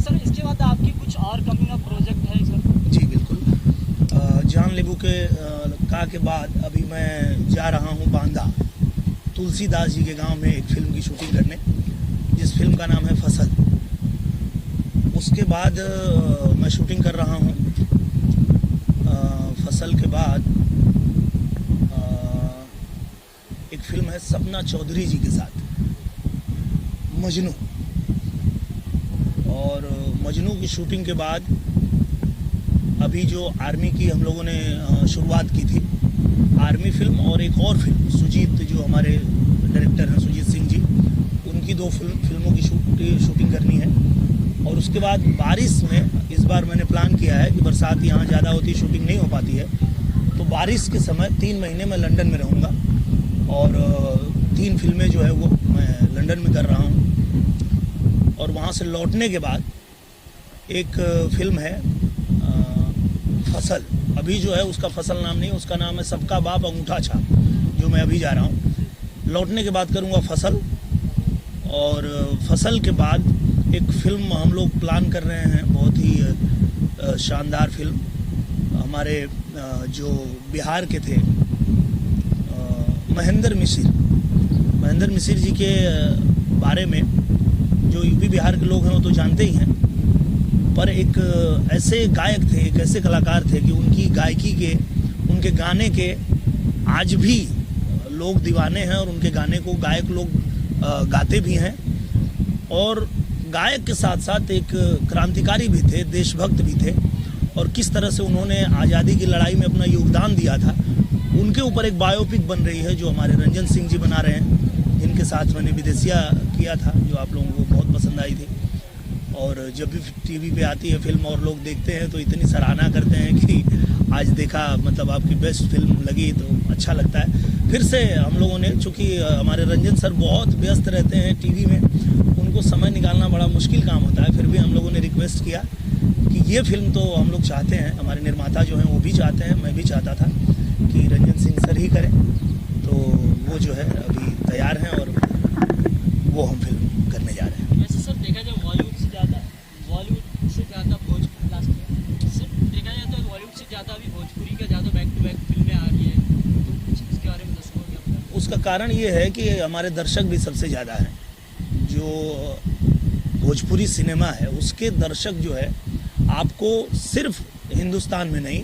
Sir इसके बाद आपकी कुछ और कमिंग अप प्रोजेक्ट है सर? जी बिल्कुल। जान लेबू के के बाद अभी मैं जा रहा हूँ बांदा, तुलसीदास जी के गांव में एक फिल्म की शूटिंग करने, जिस फिल्म का नाम है फसल। उसके बाद मैं शूटिंग कर रहा हूँ। फसल के बाद एक फिल्म है सपना चौधरी जी के साथ, मजनू। और मजनू की शूटिंग के बाद अभी जो आर्मी की हम लोगों ने शुरुआत की थी, आर्मी फिल्म और एक और फिल्म, सुजीत जो हमारे डायरेक्टर हैं सुजीत सिंह जी, उनकी दो फिल्मों की शूटिंग करनी है। और उसके बाद बारिश में इस बार मैंने प्लान किया है कि बरसात यहाँ ज़्यादा होती है, शूटिंग नहीं हो पाती है, तो बारिश के समय 3 महीने मैं लंदन में रहूँगा और 3 फिल्में जो है वो मैं लंदन में कर रहा हूँ। और वहाँ से लौटने के बाद एक फिल्म है फसल, अभी जो है उसका फसल नाम नहीं, उसका नाम है सबका बाप अंगूठा छाप, जो मैं अभी जा रहा हूँ। लौटने के बाद करूँगा फसल, और फसल के बाद एक फिल्म हम लोग प्लान कर रहे हैं, बहुत ही शानदार फिल्म। हमारे जो बिहार के थे महेंद्र मिसिर जी के बारे में, जो यूपी बिहार के लोग हैं वो तो जानते ही हैं, पर एक ऐसे गायक थे, एक ऐसे कलाकार थे कि उनकी गायकी के, उनके गाने के आज भी लोग दीवाने हैं और उनके गाने को गायक लोग गाते भी हैं। और गायक के साथ साथ एक क्रांतिकारी भी थे, देशभक्त भी थे, और किस तरह से उन्होंने आज़ादी की लड़ाई में अपना योगदान दिया था, उनके ऊपर एक बायोपिक बन रही है जो हमारे रंजन सिंह जी बना रहे हैं, जिनके साथ मैंने विदेशिया किया था, जो आप लोगों को बहुत पसंद आई थी। और जब भी टीवी पे आती है फिल्म और लोग देखते हैं तो इतनी सराहना करते हैं कि आज देखा, मतलब आपकी बेस्ट फिल्म लगी, तो अच्छा लगता है। फिर से हम लोगों ने, चूँकि हमारे रंजन सर बहुत व्यस्त रहते हैं टीवी में, उनको समय निकालना बड़ा मुश्किल काम होता है, फिर भी हम लोगों ने रिक्वेस्ट किया कि ये फिल्म तो हम लोग चाहते हैं, हमारे निर्माता जो हैं वो भी चाहते हैं, मैं भी चाहता था कि रंजन सिंह सर ही करें, तो वो जो है अभी तैयार हैं और वो हम फिल्म करने जा रहे हैं। वैसे सर देखा जाए बॉलीवुड से ज़्यादा भोजपुरी लास्ट में, सर देखा जाए तो बॉलीवुड से ज़्यादा अभी भोजपुरी का ज़्यादा बैक टू बैक फिल्में आ रही है, तो कुछ इसके बारे में दर्शकों क्या? उसका कारण ये है कि हमारे दर्शक भी सबसे ज़्यादा हैं। जो भोजपुरी सिनेमा है उसके दर्शक जो है आपको सिर्फ हिंदुस्तान में नहीं